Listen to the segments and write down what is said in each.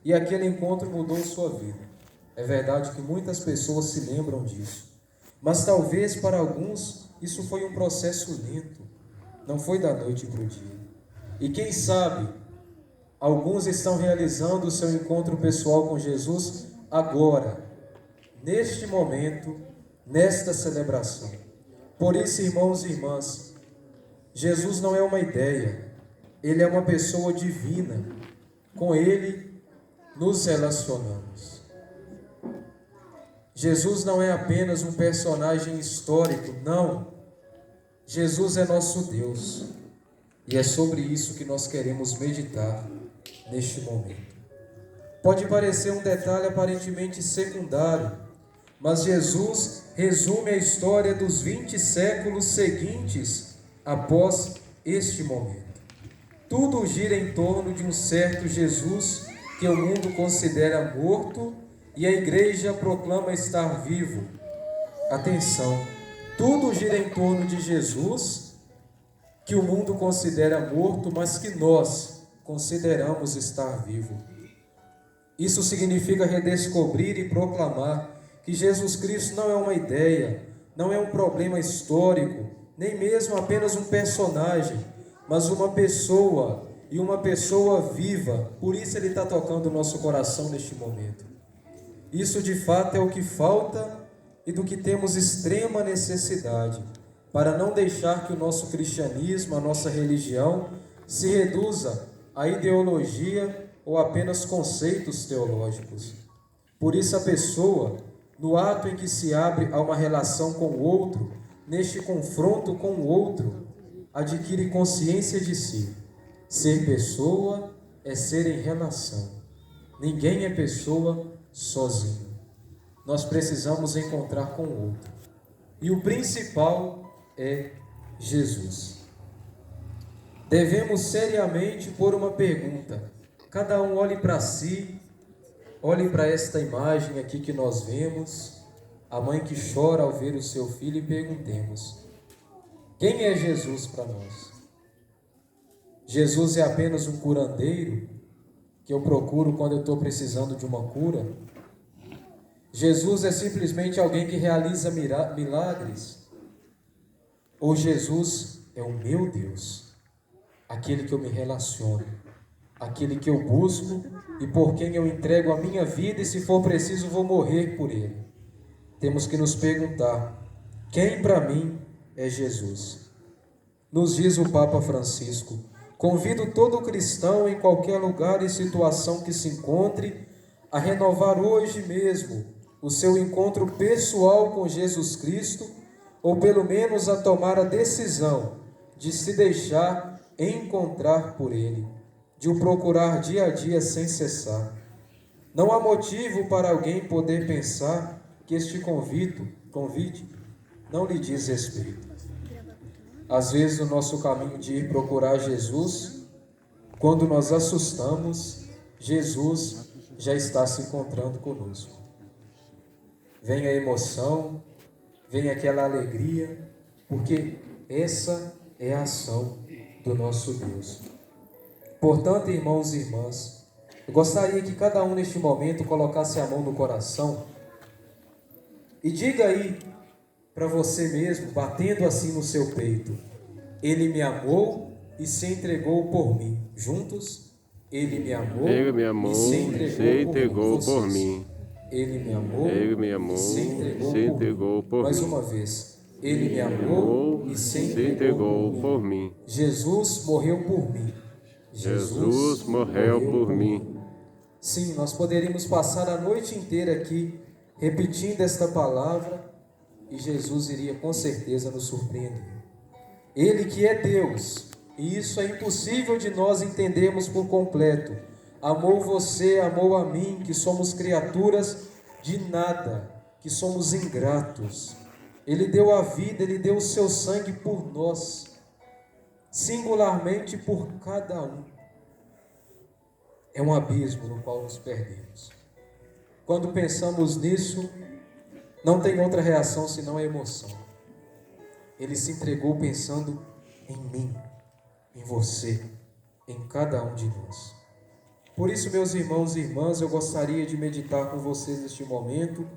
e aquele encontro mudou sua vida. É verdade que muitas pessoas se lembram disso, mas talvez para alguns isso foi um processo lento, não foi da noite para o dia. E quem sabe, alguns estão realizando o seu encontro pessoal com Jesus agora, neste momento, nesta celebração. Por isso, irmãos e irmãs, Jesus não é uma ideia, Ele é uma pessoa divina. Com Ele nos relacionamos. Jesus não é apenas um personagem histórico, não. Jesus é nosso Deus. E é sobre isso que nós queremos meditar neste momento. Pode parecer um detalhe aparentemente secundário, mas Jesus resume a história dos 20 séculos seguintes após este momento. Tudo gira em torno de um certo Jesus que o mundo considera morto e a igreja proclama estar vivo. Atenção, tudo gira em torno de Jesus que o mundo considera morto, mas que nós consideramos estar vivo. Isso significa redescobrir e proclamar que Jesus Cristo não é uma ideia, não é um problema histórico, nem mesmo apenas um personagem, mas uma pessoa, e uma pessoa viva. Por isso Ele está tocando o nosso coração neste momento. Isso de fato é o que falta e do que temos extrema necessidade, para não deixar que o nosso cristianismo, a nossa religião, se reduza a ideologia ou apenas conceitos teológicos. Por isso a pessoa, no ato em que se abre a uma relação com o outro, neste confronto com o outro, adquire consciência de si. Ser pessoa é ser em relação. Ninguém é pessoa sozinho. Nós precisamos encontrar com o outro. E o principal é Jesus. Devemos seriamente pôr uma pergunta. Cada um olhe para si, olhe para esta imagem aqui que nós vemos, a mãe que chora ao ver o seu filho, e perguntemos: quem é Jesus para nós? Jesus é apenas um curandeiro que eu procuro quando eu estou precisando de uma cura? Jesus é simplesmente alguém que realiza milagres? Ou Jesus é o meu Deus, aquele que eu me relaciono, aquele que eu busco e por quem eu entrego a minha vida e, se for preciso, vou morrer por ele? Temos que nos perguntar: quem para mim é Jesus? Nos diz o Papa Francisco: convido todo cristão, em qualquer lugar e situação que se encontre, a renovar hoje mesmo o seu encontro pessoal com Jesus Cristo, ou pelo menos a tomar a decisão de se deixar encontrar por Ele, de o procurar dia a dia sem cessar. Não há motivo para alguém poder pensar que este convite não lhe diz respeito. Às vezes, o nosso caminho de ir procurar Jesus, quando nós assustamos, Jesus já está se encontrando conosco. Vem a emoção, vem aquela alegria, porque essa é a ação do nosso Deus. Portanto, irmãos e irmãs, eu gostaria que cada um neste momento colocasse a mão no coração e diga aí para você mesmo, batendo assim no seu peito: Ele me amou e se entregou por mim. Juntos? Ele me amou, e se entregou por mim. Ele me amou, e se entregou por mim. Mais uma vez. Ele me amou e se entregou por mim. Jesus morreu por mim. Jesus morreu por mim. Sim, nós poderíamos passar a noite inteira aqui repetindo esta palavra e Jesus iria com certeza nos surpreender. Ele que é Deus, e isso é impossível de nós entendermos por completo, amou você, amou a mim, que somos criaturas de nada, que somos ingratos. Ele deu a vida, Ele deu o seu sangue por nós, singularmente por cada um. É um abismo no qual nos perdemos. Quando pensamos nisso, não tem outra reação senão a emoção. Ele se entregou pensando em mim, em você, em cada um de nós. Por isso, meus irmãos e irmãs, eu gostaria de meditar com vocês neste momento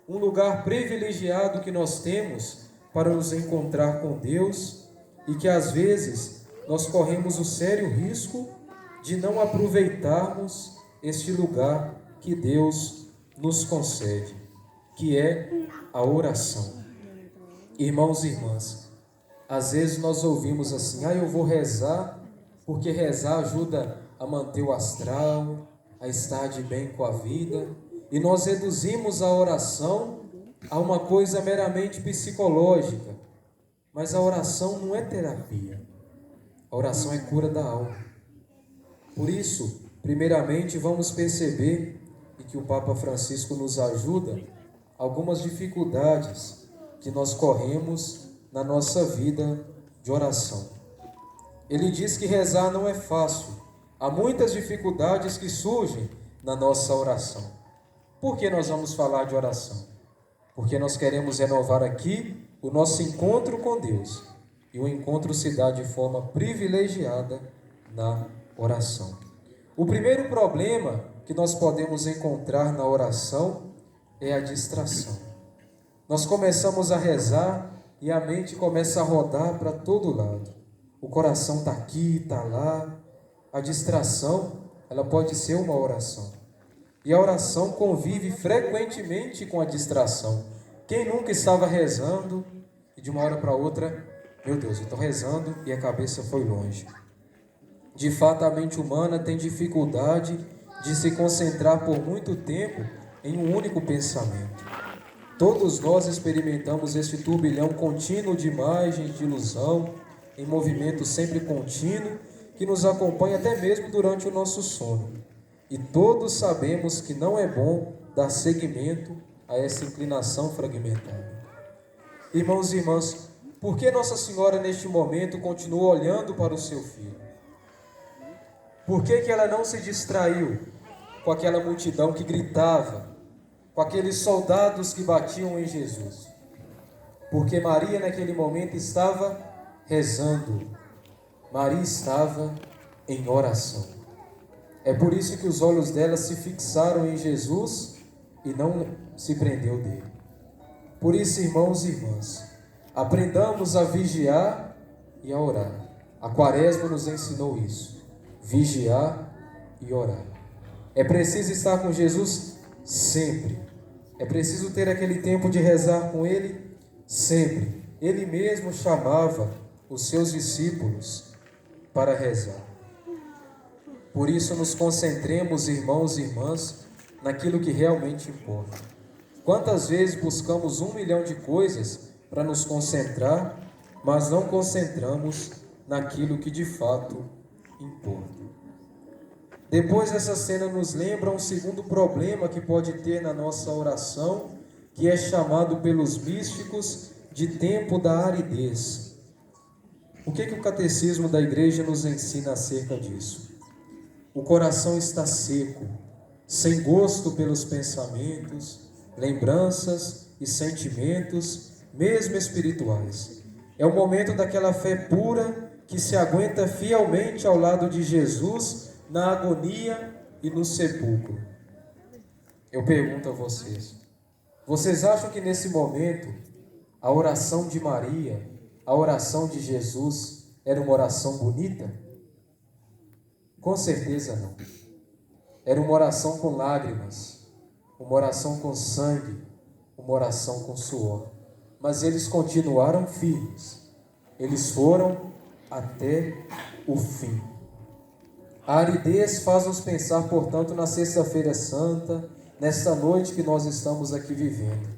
um lugar privilegiado que nós temos para nos encontrar com Deus e que às vezes nós corremos o sério risco de não aproveitarmos este lugar que Deus nos concede, que é a oração. Irmãos e irmãs, às vezes nós ouvimos assim: eu vou rezar porque rezar ajuda a manter o astral, a estar de bem com a vida, e nós reduzimos a oração a uma coisa meramente psicológica. Mas a oração não é terapia, a oração é cura da alma. Por isso, primeiramente, vamos perceber, e que o Papa Francisco nos ajuda, algumas dificuldades que nós corremos na nossa vida de oração. Ele diz que rezar não é fácil. Há muitas dificuldades que surgem na nossa oração. Por que nós vamos falar de oração? Porque nós queremos renovar aqui o nosso encontro com Deus. E o encontro se dá de forma privilegiada na oração. O primeiro problema que nós podemos encontrar na oração é a distração. Nós começamos a rezar e a mente começa a rodar para todo lado. O coração está aqui, está lá. A distração, ela pode ser uma oração. E a oração convive frequentemente com a distração. Quem nunca estava rezando e de uma hora para outra, meu Deus, eu estou rezando e a cabeça foi longe. De fato, a mente humana tem dificuldade de se concentrar por muito tempo em um único pensamento. Todos nós experimentamos este turbilhão contínuo de imagens, de ilusão, em movimento sempre contínuo, que nos acompanha até mesmo durante o nosso sono. E todos sabemos que não é bom dar seguimento a essa inclinação fragmentada. Irmãos e irmãs, por que Nossa Senhora neste momento continua olhando para o seu filho? Por que ela não se distraiu com aquela multidão que gritava, com aqueles soldados que batiam em Jesus? Porque Maria naquele momento estava rezando. Maria estava em oração. É por isso que os olhos dela se fixaram em Jesus e não se prendeu dele. Por isso, irmãos e irmãs, aprendamos a vigiar e a orar. A Quaresma nos ensinou isso. Vigiar e orar. É preciso estar com Jesus sempre. É preciso ter aquele tempo de rezar com Ele sempre. Ele mesmo chamava os seus discípulos para rezar. Por isso nos concentremos, irmãos e irmãs, naquilo que realmente importa. Quantas vezes buscamos 1 milhão de coisas para nos concentrar, mas não concentramos naquilo que de fato importa. Depois essa cena nos lembra um segundo problema que pode ter na nossa oração, que é chamado pelos místicos de tempo da aridez. O que o catecismo da igreja nos ensina acerca disso? O coração está seco, sem gosto pelos pensamentos, lembranças e sentimentos, mesmo espirituais. É o momento daquela fé pura que se aguenta fielmente ao lado de Jesus na agonia e no sepulcro. Eu pergunto a vocês: vocês acham que nesse momento a oração de Maria, a oração de Jesus, era uma oração bonita? Com certeza não. Era uma oração com lágrimas, uma oração com sangue, uma oração com suor. Mas eles continuaram firmes. Eles foram até o fim. A aridez faz-nos pensar, portanto, na Sexta-feira Santa, nesta noite que nós estamos aqui vivendo.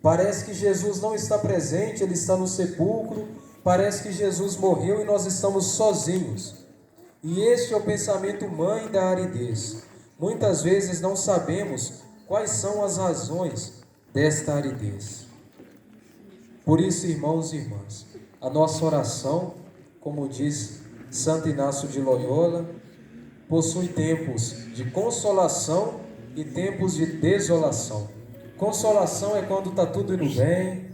Parece que Jesus não está presente, Ele está no sepulcro. Parece que Jesus morreu e nós estamos sozinhos. E este é o pensamento mãe da aridez. Muitas vezes não sabemos quais são as razões desta aridez. Por isso, irmãos e irmãs, a nossa oração, como diz Santo Inácio de Loyola, possui tempos de consolação e tempos de desolação. Consolação é quando está tudo indo bem,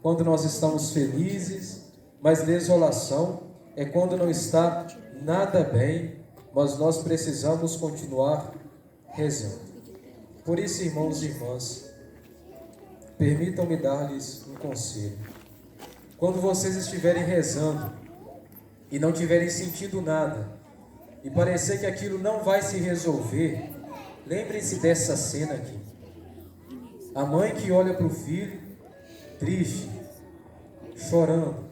quando nós estamos felizes, mas desolação é quando não está nada bem, mas nós precisamos continuar rezando. Por isso, irmãos e irmãs, permitam-me dar-lhes um conselho. Quando vocês estiverem rezando e não estiverem sentindo nada, e parecer que aquilo não vai se resolver, lembrem-se dessa cena aqui. A mãe que olha para o filho, triste, chorando.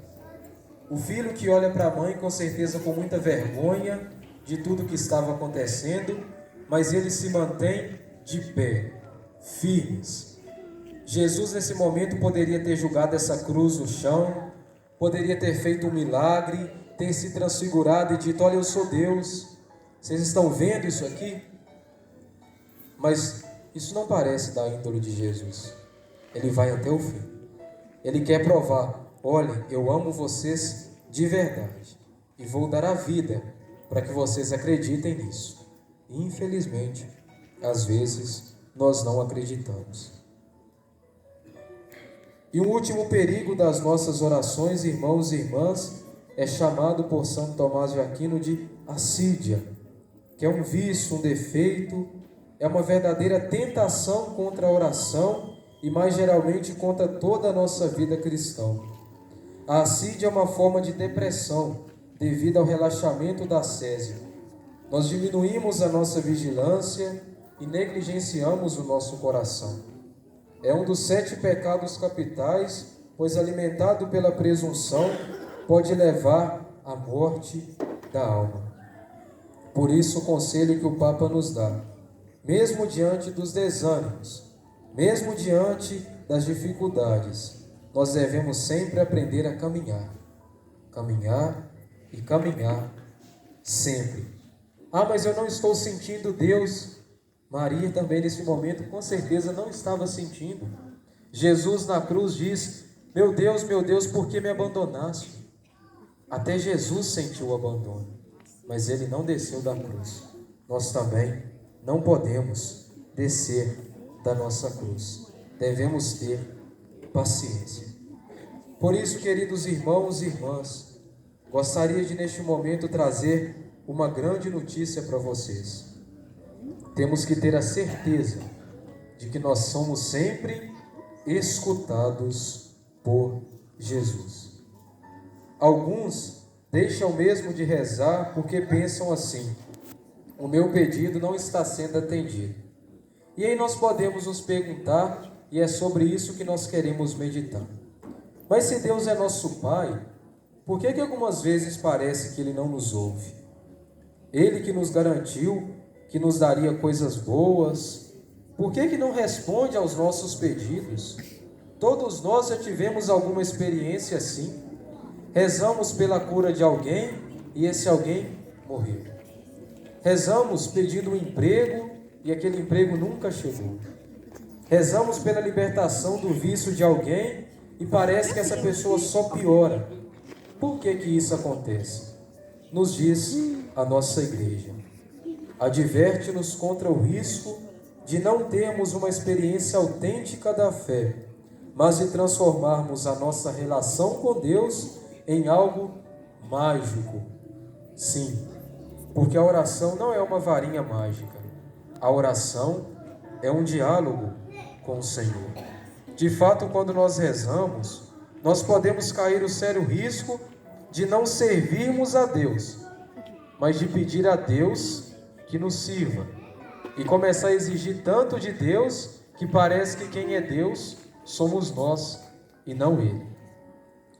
O filho que olha para a mãe, com certeza com muita vergonha de tudo que estava acontecendo, mas ele se mantém de pé, firmes. Jesus nesse momento poderia ter jogado essa cruz no chão, poderia ter feito um milagre, ter se transfigurado e dito: olha, eu sou Deus. Vocês estão vendo isso aqui? Mas isso não parece da índole de Jesus. Ele vai até o fim. Ele quer provar: olha, eu amo vocês de verdade e vou dar a vida para que vocês acreditem nisso. E, infelizmente, às vezes nós não acreditamos. E o último perigo das nossas orações, irmãos e irmãs, é chamado por Santo Tomás de Aquino de assídia, que é um vício, um defeito, é uma verdadeira tentação contra a oração e mais geralmente contra toda a nossa vida cristã. A assídia é uma forma de depressão devido ao relaxamento da ascese. Nós diminuímos a nossa vigilância e negligenciamos o nosso coração. É um dos 7 pecados capitais, pois alimentado pela presunção pode levar à morte da alma. Por isso o conselho que o Papa nos dá: mesmo diante dos desânimos, mesmo diante das dificuldades, nós devemos sempre aprender a caminhar. Caminhar e caminhar sempre. Ah, mas eu não estou sentindo Deus. Maria também nesse momento com certeza não estava sentindo. Jesus na cruz diz: meu Deus, por que me abandonaste? Até Jesus sentiu o abandono, mas ele não desceu da cruz. Nós também não podemos descer da nossa cruz. Devemos ter paciência. Por isso, queridos irmãos e irmãs, gostaria de neste momento trazer uma grande notícia para vocês. Temos que ter a certeza de que nós somos sempre escutados por Jesus. Alguns deixam mesmo de rezar porque pensam assim: o meu pedido não está sendo atendido. E aí nós podemos nos perguntar, e é sobre isso que nós queremos meditar: mas se Deus é nosso Pai, por que algumas vezes parece que Ele não nos ouve? Ele que nos garantiu que nos daria coisas boas, por que não responde aos nossos pedidos? Todos nós já tivemos alguma experiência assim. Rezamos pela cura de alguém e esse alguém morreu. Rezamos pedindo um emprego e aquele emprego nunca chegou. Rezamos pela libertação do vício de alguém e parece que essa pessoa só piora. Por que isso acontece? Nos diz a nossa igreja. Adverte-nos contra o risco de não termos uma experiência autêntica da fé, mas de transformarmos a nossa relação com Deus em algo mágico. Sim, porque a oração não é uma varinha mágica. A oração é um diálogo com o Senhor. De fato, quando nós rezamos, nós podemos cair no sério risco de não servirmos a Deus, mas de pedir a Deus que nos sirva e começar a exigir tanto de Deus que parece que quem é Deus somos nós e não Ele.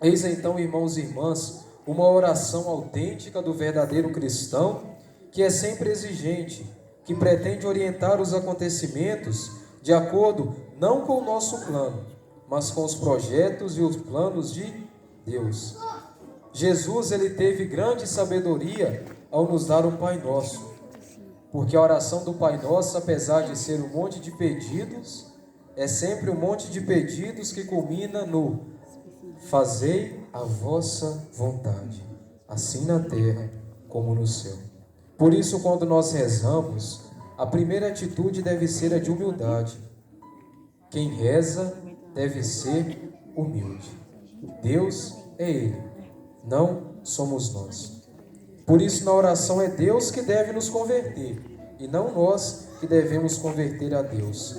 Eis então, irmãos e irmãs, uma oração autêntica do verdadeiro cristão, que é sempre exigente, que pretende orientar os acontecimentos de acordo não com o nosso plano, mas com os projetos e os planos de Deus. Jesus, ele teve grande sabedoria ao nos dar o Pai Nosso, porque a oração do Pai Nosso, apesar de ser um monte de pedidos, é sempre um monte de pedidos que culmina no: fazei a vossa vontade, assim na terra como no céu. Por isso, quando nós rezamos, a primeira atitude deve ser a de humildade. Quem reza deve ser humilde. Deus é Ele, não somos nós. Por isso, na oração é Deus que deve nos converter, e não nós que devemos converter a Deus.